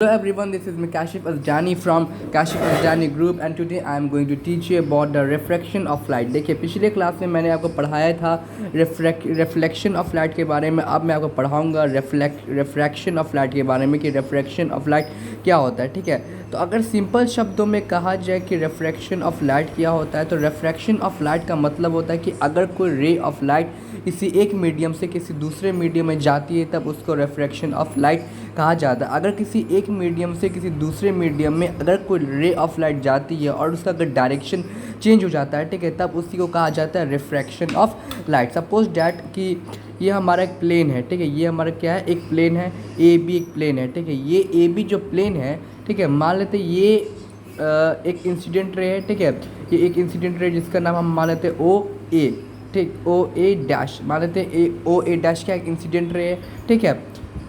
Hello everyone, this is me Kashif Azdani from Kashif Azdani Group and today I am going to teach you about the refraction of light। देखिए पिछले class में मैंने आपको पढ़ाया था reflection of light के बारे में। अब मैं आपको पढ़ाऊंगा रिफ्रैक्शन ऑफ लाइट के बारे में कि रिफ्रैक्शन ऑफ लाइट क्या होता है। ठीक है, तो अगर सिंपल शब्दों में कहा जाए कि रिफ्रैक्शन ऑफ लाइट क्या होता है तो रिफ्रैक्शन ऑफ लाइट का मतलब होता है कि अगर कोई रे ऑफ लाइट किसी एक मीडियम से किसी दूसरे मीडियम में जाती है तब उसको रिफ्रैक्शन ऑफ लाइट कहा जाता है। अगर किसी एक मीडियम से किसी दूसरे मीडियम में अगर कोई रे ऑफ लाइट जाती है और उसका अगर डायरेक्शन चेंज हो जाता है, ठीक है, तब उसी को कहा जाता है refraction of light. Suppose that कि ये हमारा एक प्लेन है, ठीक है, ये हमारा क्या है, एक प्लेन है, ए बी एक प्लेन है, ठीक है। ये ए बी जो प्लेन है, ठीक है, मान लेते ये एक इंसिडेंट रे है, ठीक है, ये एक इंसिडेंट रे जिसका नाम हम मान लेते ओ ए, ठीक, ओ ए डैश मान लेते ए ओ ए डैश क्या एक इंसिडेंट रे है, ठीक है।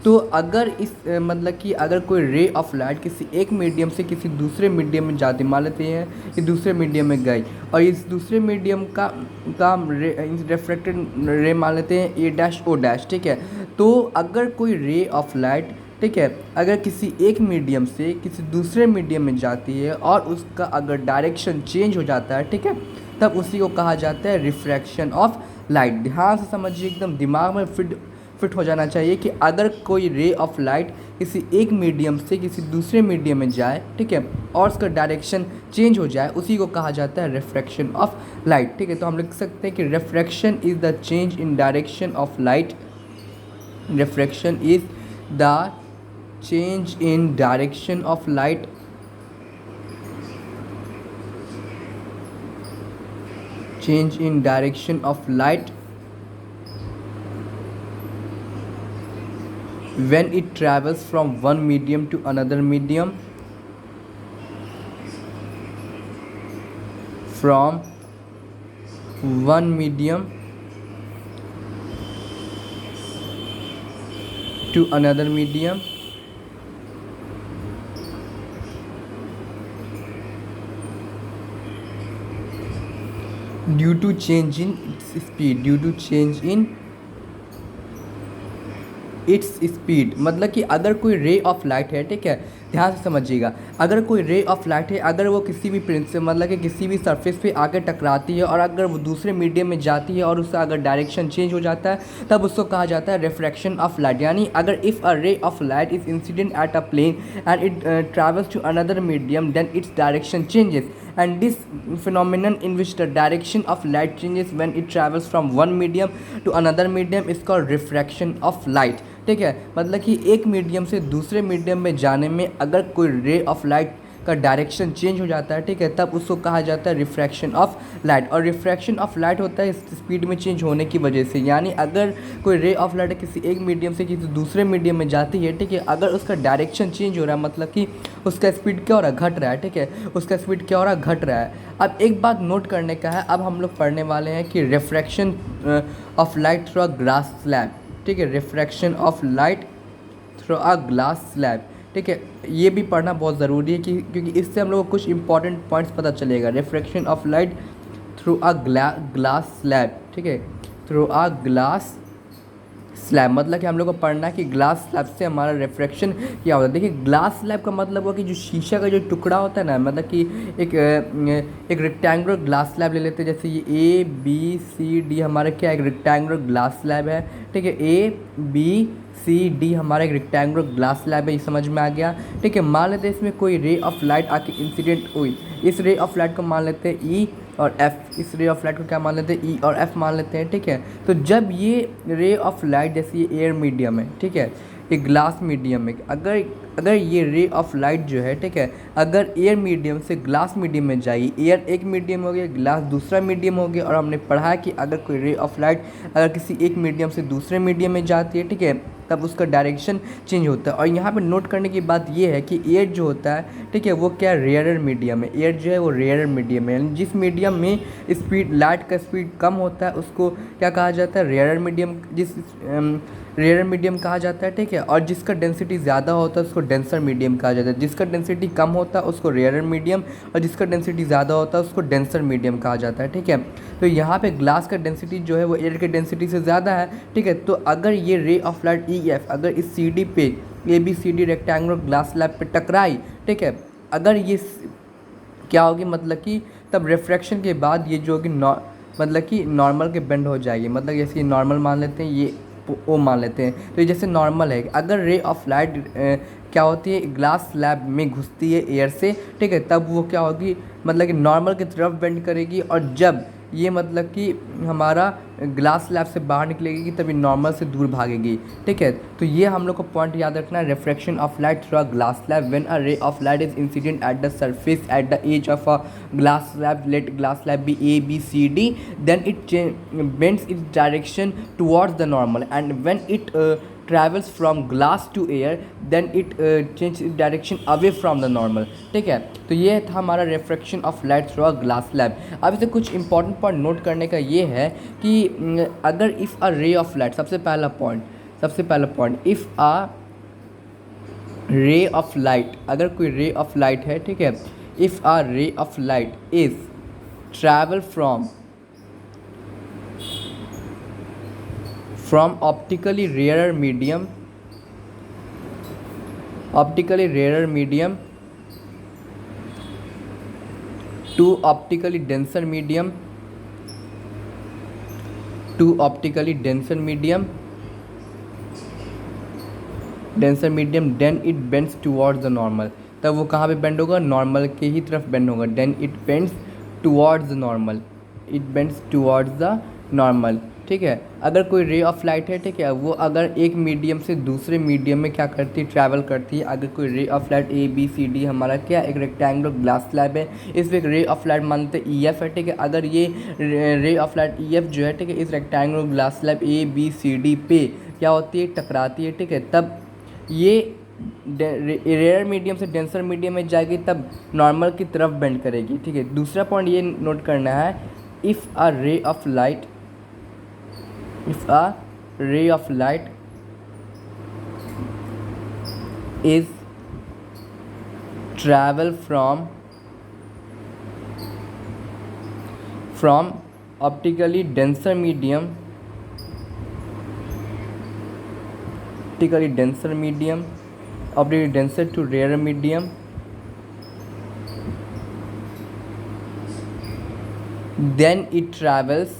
तो अगर इस मतलब कि अगर कोई रे ऑफ लाइट किसी एक मीडियम से किसी दूसरे मीडियम में जाती, मान लेते हैं कि दूसरे मीडियम में गई और इस दूसरे मीडियम का रिफ्लेक्टेड रे मान लेते हैं ए डैश ओ डैश, ठीक है। तो अगर कोई रे ऑफ लाइट, ठीक है, अगर किसी एक मीडियम से किसी दूसरे मीडियम में जाती है और उसका अगर डायरेक्शन चेंज हो जाता है, ठीक है, तब उसी को कहा जाता है रिफ्रैक्शन ऑफ लाइट। ध्यान से समझिए, एकदम दिमाग में फिट हो जाना चाहिए कि अगर कोई रे ऑफ लाइट किसी एक मीडियम से किसी दूसरे मीडियम में जाए, ठीक है, और उसका डायरेक्शन चेंज हो जाए, उसी को कहा जाता है रिफ्रैक्शन ऑफ लाइट। ठीक है, तो हम लिख सकते हैं कि refraction is the change in direction of light. Refraction is the change in direction of light change in direction of light when it travels from one medium to another medium, from one medium to another medium due to change in its speed, due to change in its speed. मतलब कि अगर कोई रे of light है, ठीक है, ध्यान से समझिएगा, अगर कोई रे ऑफ लाइट है, अगर वो किसी भी प्रिंसिपल मतलब कि किसी भी सरफेस पे आकर टकराती है और अगर वो दूसरे मीडियम में जाती है और उसका अगर डायरेक्शन चेंज हो जाता है तब उसको कहा जाता है रिफ्रैक्शन ऑफ लाइट। यानी अगर if a ray of light is incident at a plane and it travels to another medium then its direction changes and this phenomenon in which the direction of light changes when it travels from one medium to another medium is called refraction of light। ठीक है, मतलब कि एक medium से दूसरे medium में जाने में अगर कोई रे ऑफ लाइट का डायरेक्शन चेंज हो जाता है, ठीक है, तब उसको कहा जाता है रिफ्रैक्शन ऑफ लाइट। और रिफ्रैक्शन ऑफ लाइट होता है स्पीड में चेंज होने की वजह से। यानी अगर कोई रे ऑफ लाइट किसी एक मीडियम से किसी दूसरे मीडियम में जाती है, ठीक है, अगर उसका डायरेक्शन चेंज हो रहा है मतलब कि उसका स्पीड क्या हो रहा है, घट रहा है, ठीक है, उसका स्पीड क्या हो रहा है, घट रहा है। अब एक बात नोट करने का है, अब हम लोग पढ़ने वाले हैं कि refraction of light through a glass slab. ठीक है, refraction of light through a glass slab, ठीक है, ये भी पढ़ना बहुत ज़रूरी है क्योंकि इससे हम लोग को कुछ इंपॉर्टेंट पॉइंट्स पता चलेगा। Refraction of light through a glass slab, ठीक है, थ्रू अ ग्लास स्लैब मतलब कि हम लोग को पढ़ना है कि ग्लास स्लैब से हमारा रिफ्रैक्शन क्या होता है। देखिए, ग्लास स्लैब का मतलब हुआ कि जो शीशा का जो टुकड़ा होता है ना, मतलब कि एक रेक्टेंगुलर ग्लास स्लैब ले लेते हैं। जैसे ये ए बी सी डी हमारा क्या एक रेक्टेंगुलर ग्लास स्लैब है, ठीक है, ए बी सी डी हमारा एक रेक्टेंगुलर ग्लास स्लैब है, ये समझ में आ गया। ठीक है, मान लेते हैं इसमें कोई रे ऑफ लाइट आके इंसिडेंट हुई, इस रे ऑफ लाइट को मान लेते हैं ई और एफ, इस रे ऑफ लाइट को क्या मान लेते हैं, ई और एफ मान लेते हैं, ठीक है। तो जब ये रे ऑफ लाइट जैसे ये एयर मीडियम है, ठीक है, ये ग्लास मीडियम है, अगर ये रे ऑफ लाइट जो है, ठीक है, अगर एयर मीडियम से ग्लास मीडियम में जाएगी, एयर एक मीडियम हो गया, ग्लास दूसरा मीडियम हो गया, और हमने पढ़ा कि अगर कोई रे ऑफ लाइट अगर किसी एक मीडियम से दूसरे मीडियम में जाती है, ठीक है, तब उसका डायरेक्शन चेंज होता है। और यहाँ पे नोट करने की बात ये है कि एयर जो होता है, ठीक है, वो क्या रेयरर मीडियम है, एयर जो है वो रेयरर मीडियम है। यानी जिस मीडियम में स्पीड लाइट का स्पीड कम होता है उसको क्या कहा जाता है, रेयरर मीडियम, रेयर मीडियम कहा जाता है, ठीक है, और जिसका डेंसिटी ज़्यादा होता है उसको डेंसर मीडियम कहा जाता है। जिसका डेंसिटी कम होता है उसको रेयर मीडियम और जिसका डेंसिटी ज़्यादा होता है उसको डेंसर मीडियम कहा जाता है, ठीक है। तो यहाँ पे ग्लास का डेंसिटी जो है वो एयर के डेंसिटी से ज़्यादा है, ठीक है। तो अगर ये रे ऑफ लाइट ई एफ अगर इस सी डी पे ABCD रेक्टेंगुलर ग्लास स्लैब पे टकराई, ठीक है, अगर ये क्या होगी, मतलब कि तब रिफ्रैक्शन के बाद ये जो होगी मतलब कि नॉर्मल के बेंड हो जाएगी, मतलब जैसे ये नॉर्मल मान लेते हैं, ये ओ मान लेते हैं, तो ये जैसे नॉर्मल है। अगर रे ऑफ लाइट क्या होती है, ग्लास स्लैब में घुसती है एयर से, ठीक है, तब वो क्या होगी, मतलब कि नॉर्मल की तरफ बेंड करेगी, और जब ये मतलब कि हमारा ग्लास स्लैब से बाहर निकलेगी तभी नॉर्मल से दूर भागेगी, ठीक है। तो ये हम लोग को पॉइंट याद रखना है, refraction of light through a glass slab when a ray of light is incident at the surface at the edge of a glass slab, let glass slab be ABCD, then it bends its direction towards the normal, and when it travels from glass to air, then it changes its direction away from the normal, ठीक है। तो ये था हमारा refraction of light through a glass slab. अब इसे कुछ important point note करने का ये है कि अगर if a ray of light, सबसे पहला point, if a ray of light, अगर कोई रे ऑफ लाइट है, ठीक है, if a ray of light is travel from optically rarer medium to optically denser medium then it bends towards the normal, तब वो कहाँ पे बेंड होगा, नॉर्मल के ही तरफ बेंड होगा, then it bends towards the normal, ठीक है। अगर कोई रे ऑफ लाइट है, ठीक है, वो अगर एक मीडियम से दूसरे मीडियम में क्या करती है, ट्रैवल करती है। अगर कोई रे ऑफ लाइट ABCD हमारा क्या एक रेक्टेंगुलर ग्लास स्लैब है, इस पर एक रे ऑफ लाइट मानते हैं EF है, ठीक है। अगर ये रे ऑफ लाइट EF जो है, ठीक है, इस रेक्टेंगुलर ग्लास स्लैब ABCD पे क्या होती है, टकराती है, ठीक है, तब ये रेयर मीडियम से डेंसर मीडियम में जाएगी, तब नॉर्मल की तरफ बेंड करेगी, ठीक है। दूसरा पॉइंट ये नोट करना है, if a ray of light is travel from optically denser medium to rarer medium, then it travels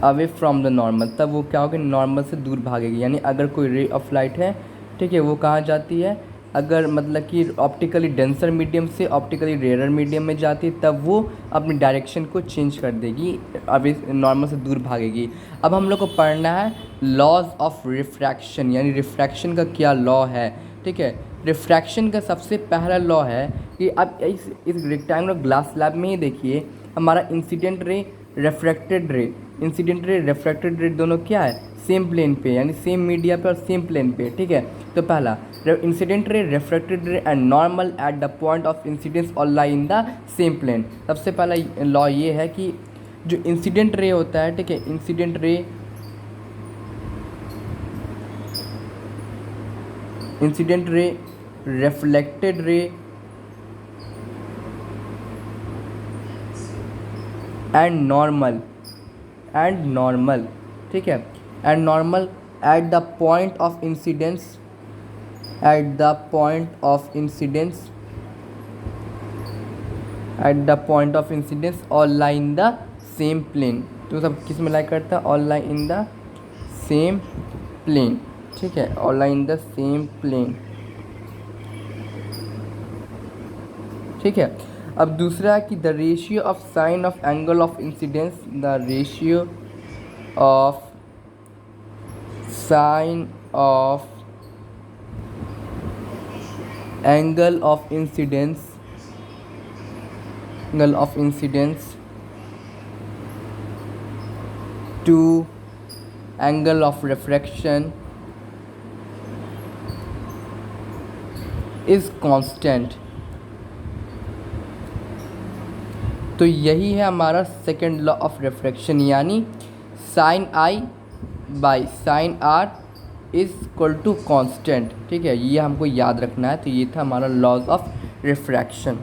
away from the normal, तब वो क्या होगी, नॉर्मल से दूर भागेगी। यानी अगर कोई रे ऑफ लाइट है, ठीक है, वो कहाँ जाती है, अगर मतलब कि ऑप्टिकली डेंसर मीडियम से ऑप्टिकली रेयर मीडियम में जाती है, तब वो अपनी डायरेक्शन को चेंज कर देगी, अभी नॉर्मल से दूर भागेगी। अब हम लोग को पढ़ना है लॉज ऑफ रिफ्रैक्शन, यानी रिफ्रैक्शन का क्या लॉ है, ठीक है। रिफ्रैक्शन का सबसे पहला लॉ है कि अब इस रेक्टेंगुलर ग्लास स्लैब में ही देखिए, हमारा इंसिडेंट रे रिफ्रैक्टेड रे दोनों क्या है, सेम प्लेन पे, यानी सेम मीडिया पे और सेम प्लेन पे, ठीक है। तो पहला इंसिडेंट रे, रिफ्रैक्टेड रे and normal at the point of incidence और lie in the same plane. सबसे पहला लॉ ये है कि जो इंसिडेंट रे होता है, ठीक है, incident ray, reflected ray and normal, ठीक है, and normal at the point of incidence और lie in the same plane. तो सब किस में लाई करता है, और lie in the same plane, ठीक है, और lie in the same plane, ठीक है। अब दूसरा कि the ratio of sine of angle of incidence, angle of incidence to angle of refraction is constant. तो यही है हमारा सेकेंड लॉ ऑफ रिफ्रैक्शन, यानी sign I by sine r is equal to constant, ठीक है। ये हमको याद रखना है। तो ये था हमारा लॉज ऑफ रिफ्रैक्शन।